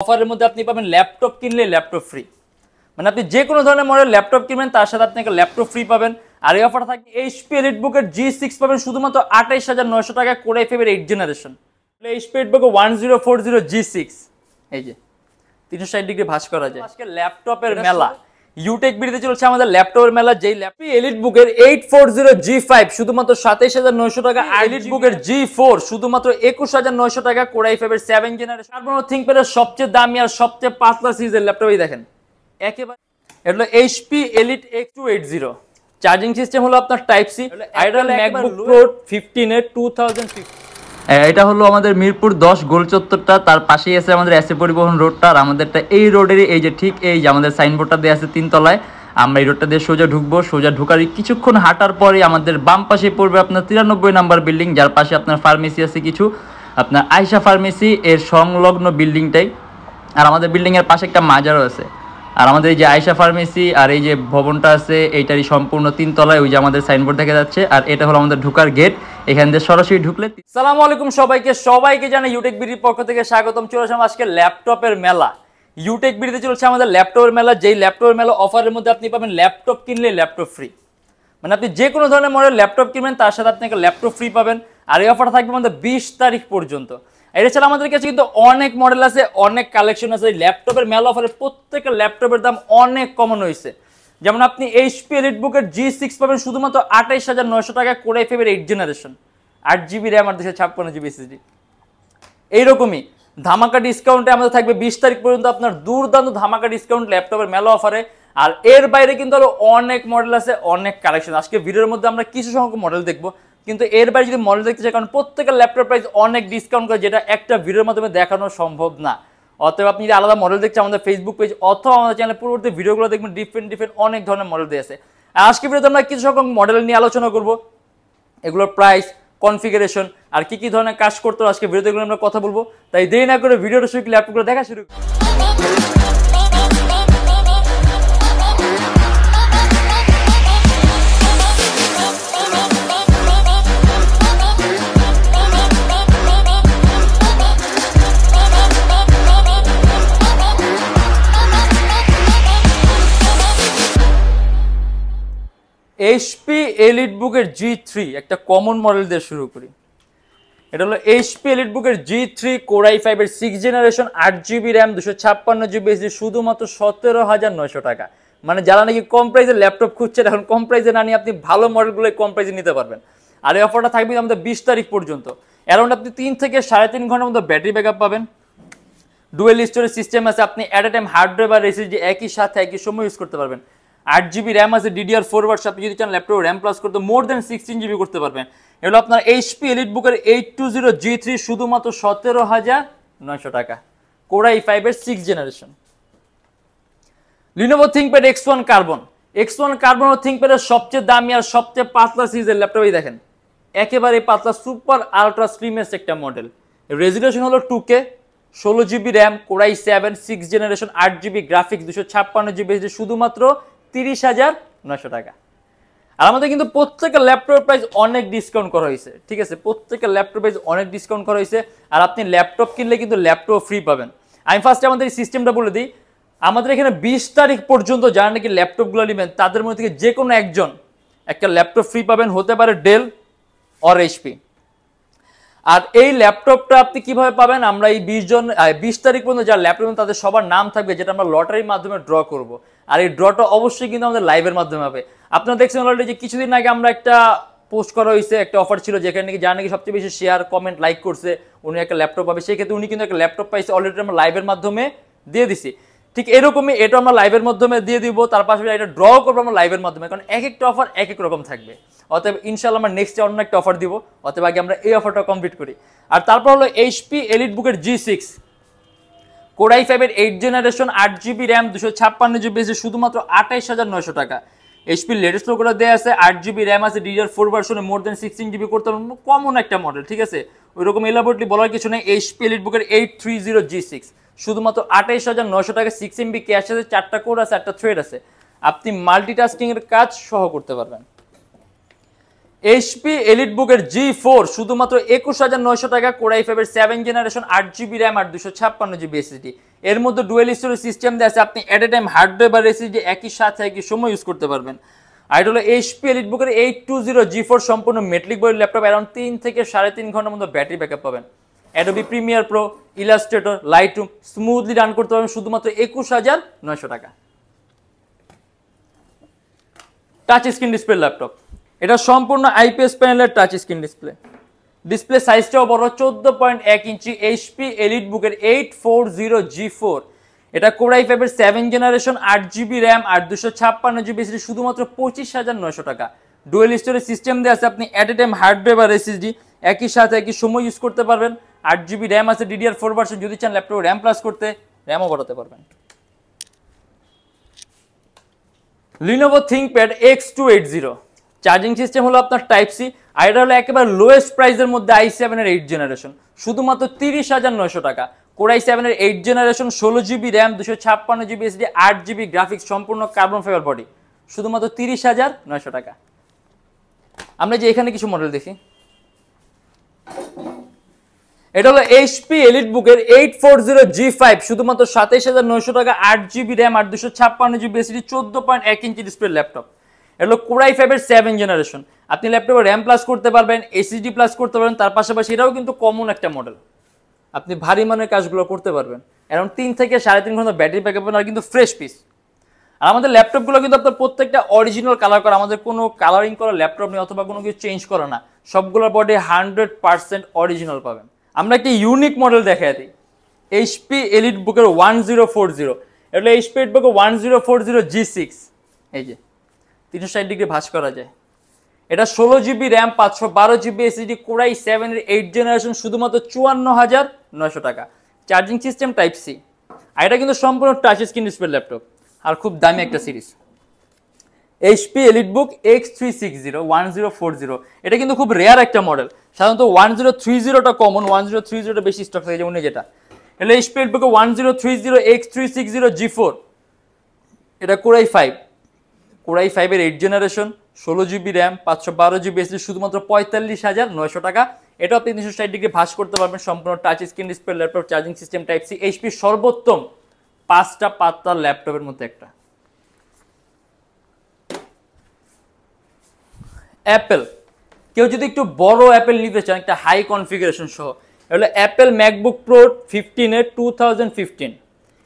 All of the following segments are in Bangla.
অফারের মধ্যে আপনি পাবেন ল্যাপটপ কিনলে ল্যাপটপ ফ্রি, মানে আপনি যে কোনো ধরনের মডেল ল্যাপটপ কিনবেন তার সাথে আপনি একটা ল্যাপটপ ফ্রি পাবেন। আর এই অফারটা থাকবে এইচপি এলিটবুকের G6 পাবেন শুধুমাত্র 28,900 টাকা করে ফেবের 8 জেনারেশন এইচপি এলিটবুকের 1040 G6, এই যে 360 ডিগ্রি ভাঁজ করা যায়। আজকে ল্যাপটপের মেলা ইউটেকবিডিতে চলছে আমাদের ল্যাপটপের মেলা, যেই ল্যাপটপ এলিটবুকের 840 G5 শুধুমাত্র 27,900 টাকা, এলিটবুকের G4 শুধুমাত্র 21,900 টাকা, কোরাই ফাইভের 7 জেনারেশন। তারপর থিংকপ্যাডের সবচেয়ে দামি আর সবচেয়ে পাতলা সিরিজের ল্যাপটপই দেখেন একেবারে, এটা হলো HP elite X280। Charging system হলো আপনার টাইপ সি। এটা হলো ম্যাকবুক প্রো 15 এর 2050। এটা হলো আমাদের মিরপুর 10 গোল চত্বরটা, তার পাশেই আছে আমাদের এসএ পরিবহন রোডটা। আর আমাদেরটা এই রোডেরই এই যে ঠিক এই যে আমাদের সাইনবোর্ডটা দেওয়া আছে 3 তলায়। আমরা এই রোডটা দিয়ে সোজা ঢুকবো, সোজা ঢুকার কিছুক্ষণ হাঁটার পরে আমাদের বাম পাশে পড়বে আপনার 93 নাম্বার বিল্ডিং, যার পাশে আপনার ফার্মেসি আছে কিছু, আপনার আয়শা ফার্মেসি এর সংলগ্ন বিল্ডিংটাই। আর আমাদের বিল্ডিং এর পাশে একটা মাজারও আছে। আর আমাদের এই যে আয়শা ফার্মেসি আর এই যে ভবনটা আছে এইটারই সম্পূর্ণ 3 তলায়, ওই যে আমাদের সাইনবোর্ড দেখা যাচ্ছে। আর এটা হলো আমাদের ঢোকার গেট, এখান দিয়ে সরাসরি ঢুকলে। আসসালামু আলাইকুম সবাইকে জানাই ইউটেকবিডির পক্ষ থেকে স্বাগতম। চলে আসলাম আজকে ল্যাপটপের মেলা। ইউটেকবিডিতে চলছে আমাদের ল্যাপটপের মেলা, যেই ল্যাপটপের মেলা অফারের মধ্যে আপনি পাবেন ল্যাপটপ কিনলে ল্যাপটপ ফ্রি, মানে আপনি যে কোনো ধরনের মডেল ল্যাপটপ কিনবেন তার সাথে আপনি একটা ল্যাপটপ ফ্রি পাবেন। আর এই অফারটা থাকবে আমাদের 20 তারিখ পর্যন্ত। এটা ছাড়া আমাদের কাছে কিন্তু অনেক মডেল আছে, অনেক কালেকশন আছে। ল্যাপটপের মেলা অফারে প্রত্যেকটা ল্যাপটপের দাম অনেক কমানো হয়েছে। যেমন আপনি এইচপি এলিটবুকের G6 পাবেন শুধুমাত্র 28,900 টাকা, কোরাই ফাইভের 8 জেনারেশন, 8GB র্যাম আর 256GB SSD। এইরকমই ধামাকা ডিসকাউন্টে আমাদের থাকবে 20 তারিখ পর্যন্ত আপনার দুর্দান্ত ধামাকা ডিসকাউন্ট ল্যাপটপের মেলা অফারে। আর এর বাইরে কিন্তু আরো অনেক মডেল আছে, অনেক কালেকশন। আজকে ভিডিওর মধ্যে আমরা কিছু সংখ্যক মডেল দেখবো, কিন্তু এর বাইরে যদি মডেল দেখতে চাই, কারণ প্রত্যেকের ল্যাপটপ প্রাইস অনেক ডিসকাউন্ট করে, যেটা একটা ভিডিওর মাধ্যমে দেখানো সম্ভব না। অতএব আপনি যদি আলাদা মডেল দেখছেন আমাদের ফেসবুক পেজ অথবা আমাদের চ্যানেলে পূর্ববর্তী ভিডিওগুলো দেখবেন, ডিফারেন্ট অনেক ধরনের মডেল দিয়ে আছে। আর আজকে ভিডিওতে আমরা কিছু সংখ্যক মডেল নিয়ে আলোচনা করব, এগুলোর প্রাইস, কনফিগারেশন আর কি ধরনের কাজ করতে আজকে ভিডিওতে এগুলো আমরা কথা বলবো। তাই দেরি না করে ভিডিওটা শুরু, ল্যাপটপগুলো দেখা শুরু। এইচপি এলিটবুকের G3 একটা কমন মডেল দিয়ে শুরু করি। এটা হলো এইচপি এলিটবুকের G3 কোরাই ফাইভের 6 generation, 8GB RAM, 256GB SSD, শুধুমাত্র 17,900 টাকা। মানে যারা নাকি কম প্রাইসে ল্যাপটপ খুঁজছেন, এখন কম প্রাইসে না নিয়ে আপনি ভালো মডেলগুলো কম প্রাইসে নিতে পারবেন। আর এই অফারটা থাকবে আমাদের 20 তারিখ পর্যন্ত। অ্যারাউন্ড আপনি 3 থেকে 3.5 ঘন্টার মধ্যে ব্যাটারি ব্যাকআপ পাবেন। ডুয়েল স্টোরেজ সিস্টেম আছে, আপনি at a time hard drive আর SSD একই সাথে একই সময় ইউজ করতে পারবেন। 8GB র্যাম আছে, DDR4 ভার্সন, আপনি যদি চান ল্যাপটপ র্যাম প্লাস করতে মোর দেন 16GB করতে পারবেন। এগুলো আপনার এইচপি এলিটবুকের 820 G3 শুধুমাত্র 17,900 টাকা, কোরাই ফাইভের 6 generation. Lenovo ThinkPad X1 carbon, X1 carbon ও থিংকপ্যাডের সবচেয়ে দামি আর সবচেয়ে পাতলা সিরিজের ল্যাপটপই দেখেন, একেবারে পাতলা, সুপার আলট্রা স্লিমেস্ট একটা মডেল। রেজুলেশন হলো 2K, 16GB RAM, core i 7 6 generation, 8GB graphics, 256GB SSD, শুধুমাত্র 30,900 টাকা। আর আমাদের কিন্তু প্রত্যেকটা ল্যাপটপের প্রাইস অনেক ডিসকাউন্ট করা হয়েছে, ঠিক আছে? প্রত্যেকটা ল্যাপটপ প্রাইস অনেক ডিসকাউন্ট করা হয়েছে। আর আপনি ল্যাপটপ কিনলে কিন্তু ল্যাপটপ ফ্রি পাবেন। আমি ফার্স্টে আমাদের এই সিস্টেমটা বলে দিই। আমাদের এখানে 20 তারিখ পর্যন্ত যারা নাকি ল্যাপটপগুলো নেবেন তাদের মধ্যে থেকে যে কোনো একজন একটা ল্যাপটপ ফ্রি পাবেন, হতে পারে ডেল অর এইচপি। আর এই ল্যাপটপটা আপনি কিভাবে পাবেন, আমরা এই 20 তারিখ পর্যন্ত যারা ল্যাপটপ তাদের সবার নাম থাকবে, যেটা আমরা লটারির মাধ্যমে ড্র করব। আর এই ড্রটা অবশ্যই কিন্তু আমাদের লাইভের মাধ্যমে হবে। আপনারা দেখছেন অলরেডি যে কিছুদিন আগে আমরা একটা পোস্ট করা হয়েছে, একটা অফার ছিল, যেখানে নাকি যারা নাকি সবচেয়ে বেশি শেয়ার কমেন্ট লাইক করছে উনি একটা ল্যাপটপ পাবে। সেই ক্ষেত্রে উনি কিন্তু একটা ল্যাপটপ পাইছে, অলরেডি আমরা লাইভের মাধ্যমে দিয়ে দিছি। ঠিক এরকমই এটা আমরা লাইভের মাধ্যমে দিয়ে দিব, তার পাশাপাশি এটা ড্র করবো আমরা লাইভের মাধ্যমে, কারণ এক একটা অফার এক এক রকম থাকবে। অতএব ইনশাআল্লাহ আমরা নেক্সট অন্য একটা অফার দিব, অতএব আগে আমরা এই অফারটা কমপ্লিট করি। আর তারপর হলো এইচপি এলিটবুকের G6 কোরাই ফাইভের 8 generation, 8GB RAM, 256GB SSD, শুধুমাত্র 28,900 টাকা। এইচপি লেটেস্ট লোগোটা দেওয়া আছে, 8GB র্যাম আছে, DDR4 ভার্সনে মোর দেন 16GB করতে পারবেন, কমন একটা মডেল, ঠিক আছে? ওইরকম এলাবোরেটলি বলার কিছু নেই। এইচপি এলিটবুকের 830 G6 শুধুমাত্র 28,900 টাকা, 6MB ক্যাশ আছে, 4টা কোর আছে, 8টা থ্রেড আছে, আপনি মাল্টিটাস্কিং এর কাজ সহ করতে পারবেন। এইচপি এলিটবুকের G4 শুধুমাত্র 21900 টাকা, কোর i5 এর 7 জেনারেশন 8GB র্যাম আর 256GB এসএসডি। এর মধ্যে ডুয়েল স্টোরেজ সিস্টেম দেওয়া আছে, আপনি at a time hard drive আর এসএসডি একই সাথে একই সময় ইউজ করতে পারবেন। আর এটা হলো এইচপি এলিটবুকের 820 G4 সম্পূর্ণ মেটালিক বডির ল্যাপটপ, অ্যারাউন্ড 3 থেকে 3.5 ঘন্টার মতো ব্যাটারি ব্যাকআপ পাবেন। Adobe Premiere Pro, Illustrator, Lightroom smoothly run করতে পারবেন শুধুমাত্র 21900 টাকা। টাচ স্ক্রিন ডিসপ্লে ল্যাপটপ, এটা সম্পূর্ণ আইপিএস প্যানেলের টাচ স্ক্রিন ডিসপ্লে সাইজটাও বড়, 14.1 ইঞ্চি। এইচপি এলিটবুকের 840 G4, এটা কোর i5 এর 7 জেনারেশন 8GB র্যাম আর 256GB এসএসডি শুধুমাত্র 25900 টাকা। ডুয়েল স্টোরেজ সিস্টেম দেওয়া আছে, আপনি at a time hard drive আর এসএসডি একই সাথে একই সময় ইউজ করতে পারবেন। 8GB র্যাম আছে, DDR4 ভার্সন, যদি চান ল্যাপটপে র্যাম প্লাস করতে র্যামও বাড়াতে পারবেন। Lenovo ThinkPad X280, charging system হলো আপনার টাইপ সি, আর এটা হলো একেবারে লোয়েস্ট প্রাইসের মধ্যে i7 এর 8 জেনারেশন শুধুমাত্র 30900 টাকা। কোর i7 এর 8 generation 16GB RAM 256GB SSD 8GB graphics সম্পূর্ণ কার্বন ফাইবার বডি শুধুমাত্র 30900 টাকা। আমরা যে এখানে কিছু মডেল দেখি, এটা হলো এইচপি এলিটবুকের 840 G5 শুধুমাত্র 27900 টাকা, 8GB র্যাম আর 256GB SSD 14.1 inch display laptop. এটা হলো কোর i5 এর 7 জেনারেশন, আপনি ল্যাপটপে র্যাম প্লাস করতে পারবেন, এসএসডি প্লাস করতে পারবেন, তার পাশাপাশি এটাও কিন্তু কমন একটা মডেল, আপনি ভারী মানের কাজগুলো করতে পারবেন। অ্যারাউন্ড 3 থেকে 3.5 ঘন্টা ব্যাটারি ব্যাকআপ পাবেন, আর কিন্তু ফ্রেশ পিস। আর আমাদের ল্যাপটপগুলো কিন্তু আপনার প্রত্যেকটা অরিজিনাল কালার করা, আমাদের কোনো কালারিং করা ল্যাপটপ নেই অথবা কোনো কিছু চেঞ্জ করা না, সবগুলোর বডি 100% অরিজিনাল পাবেন। আমরা একটি ইউনিক মডেল দেখাই দিই, এইচপি এলিটবুকের 1040, এটা এইচপি এলিটবুকের 1040 G6, এই যে 360 ডিগ্রি ভাঁজ করা যায়। এটা 16GB RAM 512GB SSD, core i7 এর 8 জেনারেশন শুধুমাত্র 54900 টাকা। চার্জিং সিস্টেম টাইপ সি, আর এটা কিন্তু সম্পূর্ণ টাচ স্ক্রিন ডিসপ্লে ল্যাপটপ, আর খুব দামি একটা সিরিজ। এইচপি এলিটবুক X360 1040, এটা কিন্তু খুব রেয়ার একটা মডেল, সাধারণত 1030টা কমন, 1030টা বেশি স্টক থাকে, যেমন যেটা এটা এইচপি এলিটবুক 1030 X360 G4, এটা কোর i5 এর 8 generation 16GB RAM 512GB SSD শুধুমাত্র 45900 টাকা। এটা আপনি 360 ডিগ্রি ভাঁজ করতে পারবেন, সম্পূর্ণ touch screen display laptop, charging system type C, HP সর্বোত্তম 5টা পাতার ল্যাপটপের মধ্যে একটা। অ্যাপেল, কেউ যদি একটু বড় অ্যাপেল নিতে চান একটা হাই কনফিগারেশন সহ, এটা অ্যাপেল ম্যাকবুক প্রো 15 এর 2015,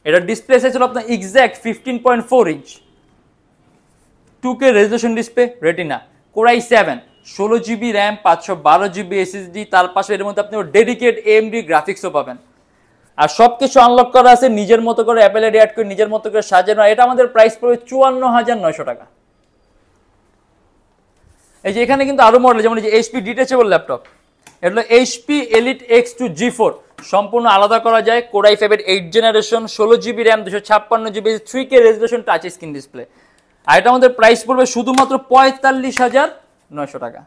এটা ডিসপ্লে সাইজ হলো আপনার exact 15.4 inch, 2K resolution display, retina, core i7 16GB RAM 512GB SSD, তার পাশে এর মধ্যে আপনি ডেডিকেট AMD গ্রাফিক্সও পাবেন। আর সবকিছু আনলক করা আছে নিজের মতো করে, অ্যাপেল এর অ্যাড করে নিজের মতো করে সাজানো। এটা আমাদের প্রাইস পড়বে 54900 টাকা। এই যে এখানে কিন্তু আরো মডেল, যেমন এই যে এইচপি ডিটেচেবল ল্যাপটপ, এটা হলো এইচপি এলিট X2 G4, সম্পূর্ণ আলাদা করা যায়, কোর i5 এর 8 generation 16GB RAM 256GB 3K resolution touch screen display, আর এটা আমাদের প্রাইস পড়বে শুধুমাত্র 45900 টাকা।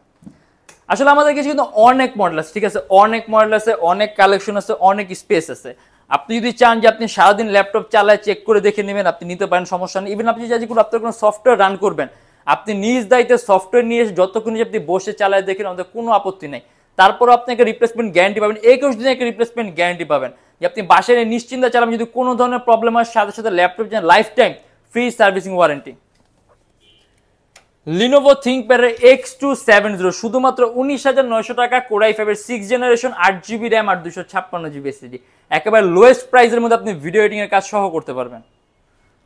আসলে আমাদের কাছে কিন্তু অনেক মডেল আছে, ঠিক আছে, অনেক মডেল আছে, অনেক কালেকশন আছে, অনেক স্পেস আছে। আপনি যদি চান যে আপনি সারাদিন ল্যাপটপ চালায় চেক করে দেখে নেবেন, আপনি নিতে পারেন, সমস্যা নেই। ইভেন আপনি যদি আপনার কোনো সফটওয়্যার রান করবেন, আপনি নিজ দায়িত্বে সফটওয়্যার নিয়ে এসে যতক্ষণ আপনি বসে চালায় দেখেন, আমাদের কোনো আপত্তি নেই। তারপর আপনি একটা রিপ্লেসমেন্ট গ্যারান্টি পাবেন, 21 দিনের একটা রিপ্লেসমেন্ট গ্যারান্টি পাবেন, যে আপনি বাসায় নিশ্চিন্তে চালাবেন, যদি কোনো ধরনের প্রবলেম হয় সাথে সাথে ল্যাপটপ যেন life time free servicing warranty. Lenovo ThinkPad X270 শুধুমাত্র 19900 টাকা, কোর i5 এর 6 জেনারেশন 8GB র্যাম আর 256GB এসএসডি, একেবারে লোয়েস্ট প্রাইসের মধ্যে আপনি ভিডিও এডিটিং এর কাজ সহ করতে পারবেন।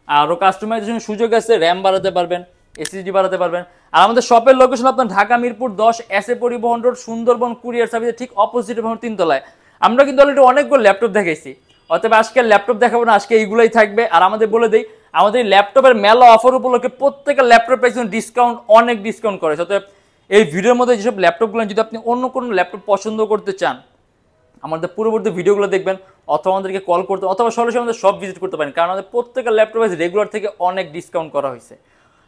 আরও কাস্টমাইজেশনের সুযোগ আছে, র্যাম বাড়াতে পারবেন, এসএসডি বাড়াতে পারবেন। আর আমাদের শপের লোকেশন আপনার ঢাকা মিরপুর 10 এসএ পরিবহন রোড, সুন্দরবন কুরিয়ার সার্ভিসের ঠিক অপোজিট ভবন 3 তলায়। আমরা কিন্তু অলরেডি অনেকগুলো ল্যাপটপ দেখাইছি, অতএব আজকে ল্যাপটপ দেখাবো না, আজকে এইগুলাই থাকবে। আর আমাদের বলে দেই, আমাদের ল্যাপটপের মেলা অফার উপলক্ষে প্রত্যেকটা ল্যাপটপ প্রাইস ডিসকাউন্ট, অনেক ডিসকাউন্ট করে। অতএব এই ভিডিওর মধ্যে যেসব ল্যাপটপগুলো, যদি আপনি অন্য কোনো ল্যাপটপ পছন্দ করতে চান, আমাদের পূর্ববর্তী ভিডিওগুলো দেখবেন, অথবা আমাদেরকে কল করতে, অথবা সরাসরি আমাদের সব ভিজিট করতে পারেন, কারণ আমাদের প্রত্যেকটা ল্যাপটপ প্রাইস রেগুলার থেকে অনেক ডিসকাউন্ট করা হয়েছে।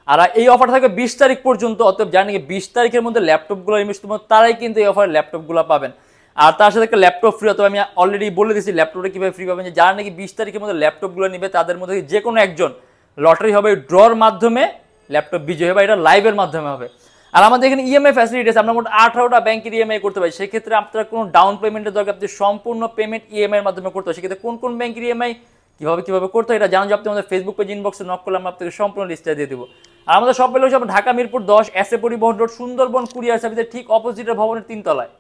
আর এই অফার থাকবে 20 তারিখ পর্যন্ত, অতএব জানি 20 তারিখের মধ্যে ল্যাপটপগুলো ইনভেস্ট করবেন, তারাই কিন্তু এই অফারের ল্যাপটপগুলো পাবেন। আর তার সাথে একটা ল্যাপটপ ফ্রি, অথবা আমি অলরেডি বলে দিয়েছি ল্যাপটপটা কীভাবে ফ্রি পাবেন, যে যারা নাকি 20 তারিখের মধ্যে ল্যাপটপগুলো নেবে, তাদের মধ্যে যে কোনো একজন লটারি হবে, ড্রর মাধ্যমে ল্যাপটপ বিজয়ী হবে, এটা লাইভের মাধ্যমে হবে। আর আমাদের এখানে ইএমআই ফ্যাসিলিটি আছে, আমরা মোট 18টা ব্যাংকের ইএমআই করতে পারি। সেক্ষেত্রে আপনার কোনো ডাউন পেমেন্টের দরকার, আপনি সম্পূর্ণ পেমেন্ট ইএমআই এর মাধ্যমে করতে হয়। সেক্ষেত্রে কোন কোন ব্যাংকের ইএমআই কিভাবে করতে হয় এটা জানার জন্য আপনি আমাদের ফেসবুক পেজ ইনবক্সে নক করলে আমরা আপনাকে সম্পূর্ণ লিস্টটা দিয়ে দেবো। আর আমাদের সব পেলে হচ্ছে ঢাকা মিরপুর 10 এসএ পরিবহন রোড, সুন্দরবন কুরিয়ার সার্ভিসের ঠিক অপোজিটের ভবনের 3 তলায়।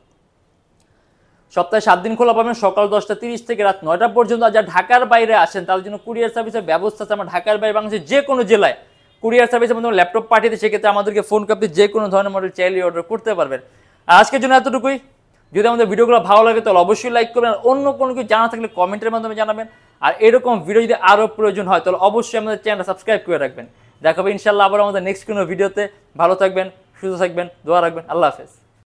সপ্তাহে 7 দিন খোলা পাবেন, সকাল 10টা 30 থেকে রাত 9টা পর্যন্ত। আর যারা ঢাকার বাইরে আসেন তাদের জন্য কুরিয়ার সার্ভিসের ব্যবস্থা আছে। আমরা ঢাকার বাইরে বাংলাদেশের যে কোনো জেলায় কুরিয়ার সার্ভিসের মাধ্যমে ল্যাপটপ পাঠিয়ে দিই। সেক্ষেত্রে আমাদেরকে ফোন করে আপনি যে কোনো ধরনের মডেল চাইলে অর্ডার করতে পারবেন। আর আজকের জন্য এতটুকুই। যদি আমাদের ভিডিওগুলো ভালো লাগে তাহলে অবশ্যই লাইক করবেন, আর অন্য কোনো কিছু জানা থাকলে কমেন্টের মাধ্যমে জানাবেন। আর এরকম ভিডিও যদি আরও প্রয়োজন হয় তাহলে অবশ্যই আমাদের চ্যানেলটা সাবস্ক্রাইব করে রাখবেন। দেখা হবে ইনশাল্লাহ আবার আমাদের নেক্সট কোনো ভিডিওতে। ভালো থাকবেন, সুস্থ থাকবেন, দোয়া রাখবেন। আল্লাহ হাফেজ।